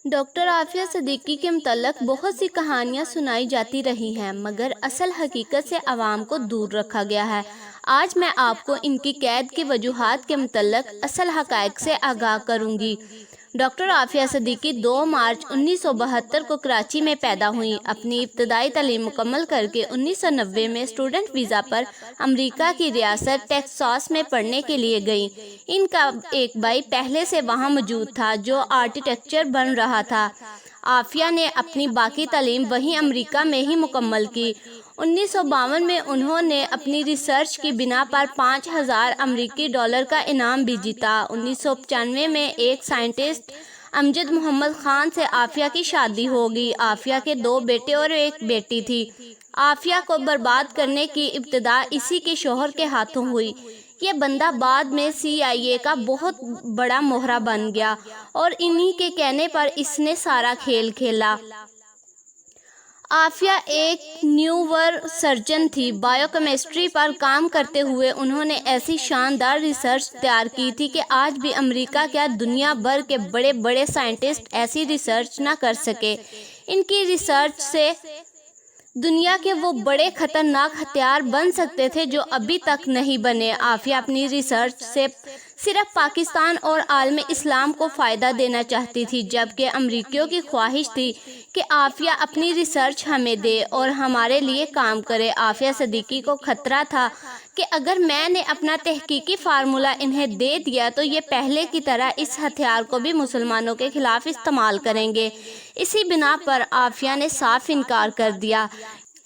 Doctor Aafia Siddiqui کے متعلق بہت سی کہانیاں سنائی جاتی رہی ہیں، مگر اصل حقیقت سے عوام کو دور رکھا گیا ہے۔ آج میں آپ کو ان کی قید کی وجوہات کے متعلق اصل حقائق سے آگاہ کروں گی۔ ڈاکٹر عافیہ صدیقی 2 مارچ 1972 کو کراچی میں پیدا ہوئیں۔ اپنی ابتدائی تعلیم مکمل کرکے 1990 میں اسٹوڈنٹ ویزا پر امریکہ کی ریاست ٹیکساس میں پڑھنے کے لیے گئیں۔ ان کا ایک بھائی پہلے سے وہاں موجود تھا جو آرکیٹیکچر بن رہا تھا۔ عافیہ نے اپنی باقی تعلیم وہیں امریکہ میں ہی مکمل کی۔ 1952 میں انہوں نے اپنی ریسرچ کی بنا پر $5000 امریکی کا انعام بھی جیتا۔ 1995 میں ایک سائنٹسٹ امجد محمد خان سے عافیہ کی شادی ہو گئی۔ عافیہ کے 2 بیٹے اور ایک بیٹی تھی۔ عافیہ کو برباد کرنے کی ابتدا اسی کے شوہر کے ہاتھوں ہوئی۔ یہ بندہ بعد میں CIA کا بہت بڑا مہرہ بن گیا اور انہی کے کہنے پر اس نے سارا کھیل کھیلا۔ عافیہ ایک نیورو سرجن تھی۔ بائیو کیمسٹری پر کام کرتے ہوئے انہوں نے ایسی شاندار ریسرچ تیار کی تھی کہ آج بھی امریکہ کیا دنیا بھر کے بڑے بڑے سائنٹسٹ ایسی ریسرچ نہ کر سکے۔ ان کی ریسرچ سے دنیا کے وہ بڑے خطرناک ہتھیار بن سکتے تھے جو ابھی تک نہیں بنے۔ عافیہ اپنی ریسرچ سے صرف پاکستان اور عالم اسلام کو فائدہ دینا چاہتی تھی، جبکہ امریکیوں کی خواہش تھی کہ عافیہ اپنی ریسرچ ہمیں دے اور ہمارے لیے کام کرے۔ عافیہ صدیقی کو خطرہ تھا کہ اگر میں نے اپنا تحقیقی فارمولہ انہیں دے دیا تو یہ پہلے کی طرح اس ہتھیار کو بھی مسلمانوں کے خلاف استعمال کریں گے۔ اسی بنا پر عافیہ نے صاف انکار کر دیا۔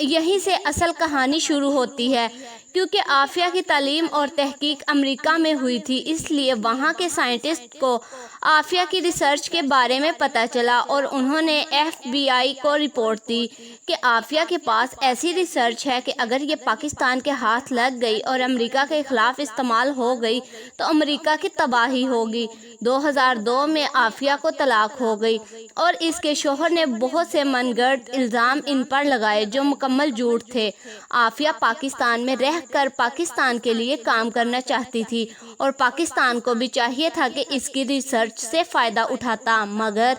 یہیں سے اصل کہانی شروع ہوتی ہے۔ کیونکہ عافیہ کی تعلیم اور تحقیق امریکہ میں ہوئی تھی، اس لیے وہاں کے سائنٹسٹ کو عافیہ کی ریسرچ کے بارے میں پتہ چلا اور انہوں نے FBI کو رپورٹ دی کہ عافیہ کے پاس ایسی ریسرچ ہے کہ اگر یہ پاکستان کے ہاتھ لگ گئی اور امریکہ کے خلاف استعمال ہو گئی تو امریکہ کی تباہی ہوگی۔ 2002 میں عافیہ کو طلاق ہو گئی اور اس کے شوہر نے بہت سے من گھڑت الزام ان پر لگائے جو مکمل جھوٹ تھے۔ عافیہ پاکستان میں رہ کر پاکستان کے لیے کام کرنا چاہتی تھی اور پاکستان کو بھی چاہیے تھا کہ اس کی ریسرچ سے فائدہ اٹھاتا، مگر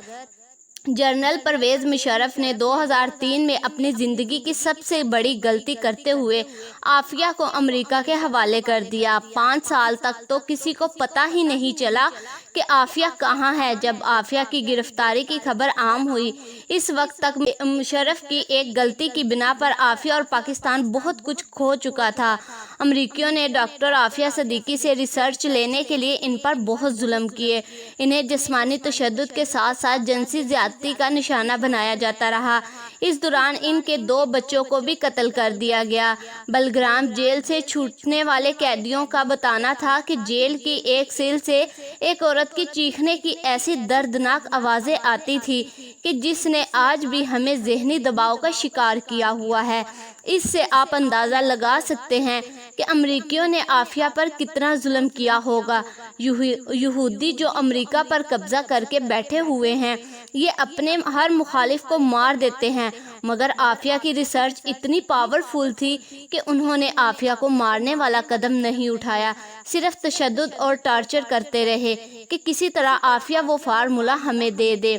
جنرل پرویز مشرف نے 2003 میں اپنی زندگی کی سب سے بڑی غلطی کرتے ہوئے عافیہ کو امریکہ کے حوالے کر دیا۔ 5 سال تک تو کسی کو پتہ ہی نہیں چلا کہ عافیہ کہاں ہے۔ جب عافیہ کی گرفتاری کی خبر عام ہوئی، اس وقت تک مشرف کی ایک غلطی کی بنا پر عافیہ اور پاکستان بہت کچھ کھو چکا تھا۔ امریکیوں نے ڈاکٹر عافیہ صدیقی سے ریسرچ لینے کے لیے ان پر بہت ظلم کیے۔ انہیں جسمانی تشدد کے ساتھ ساتھ جنسی زیادتی کا نشانہ بنایا جاتا رہا۔ اس دوران ان کے 2 بچوں کو بھی قتل کر دیا گیا۔ بلگرام جیل سے چھوٹنے والے قیدیوں کا بتانا تھا کہ جیل کی ایک سیل سے ایک عورت کی چیخنے کی ایسی دردناک آوازیں آتی تھی کہ جس نے آج بھی ہمیں ذہنی دباؤ کا شکار کیا ہوا ہے۔ اس سے آپ اندازہ لگا سکتے ہیں کہ امریکیوں نے عافیہ پر کتنا ظلم کیا ہوگا۔ یہودی جو امریکہ پر قبضہ کر کے بیٹھے ہوئے ہیں، یہ اپنے ہر مخالف کو مار دیتے ہیں، مگر عافیہ کی ریسرچ اتنی پاورفل تھی کہ انہوں نے عافیہ کو مارنے والا قدم نہیں اٹھایا، صرف تشدد اور ٹارچر کرتے رہے کہ کسی طرح عافیہ وہ فارمولہ ہمیں دے دے۔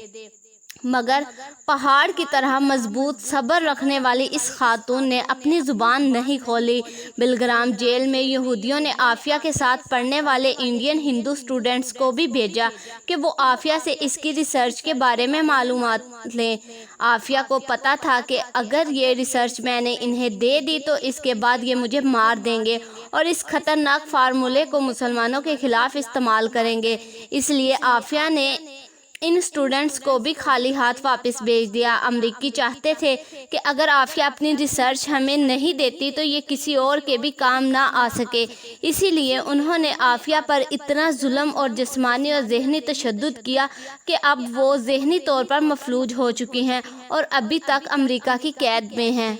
مگر پہاڑ کی طرح مضبوط صبر رکھنے والی اس خاتون نے اپنی زبان نہیں کھولی۔ بلگرام جیل میں یہودیوں نے عافیہ کے ساتھ پڑھنے والے انڈین ہندو اسٹوڈنٹس کو بھی بھیجا کہ وہ عافیہ سے اس کی ریسرچ کے بارے میں معلومات لیں۔ عافیہ کو پتہ تھا کہ اگر یہ ریسرچ میں نے انہیں دے دی تو اس کے بعد یہ مجھے مار دیں گے اور اس خطرناک فارمولے کو مسلمانوں کے خلاف استعمال کریں گے، اس لیے عافیہ نے ان اسٹوڈنٹس کو بھی خالی ہاتھ واپس بھیج دیا۔ امریکی چاہتے تھے کہ اگر عافیہ اپنی ریسرچ ہمیں نہیں دیتی تو یہ کسی اور کے بھی کام نہ آ سکے، اسی لیے انہوں نے عافیہ پر اتنا ظلم اور جسمانی اور ذہنی تشدد کیا کہ اب وہ ذہنی طور پر مفلوج ہو چکی ہیں اور ابھی تک امریکہ کی قید میں ہیں۔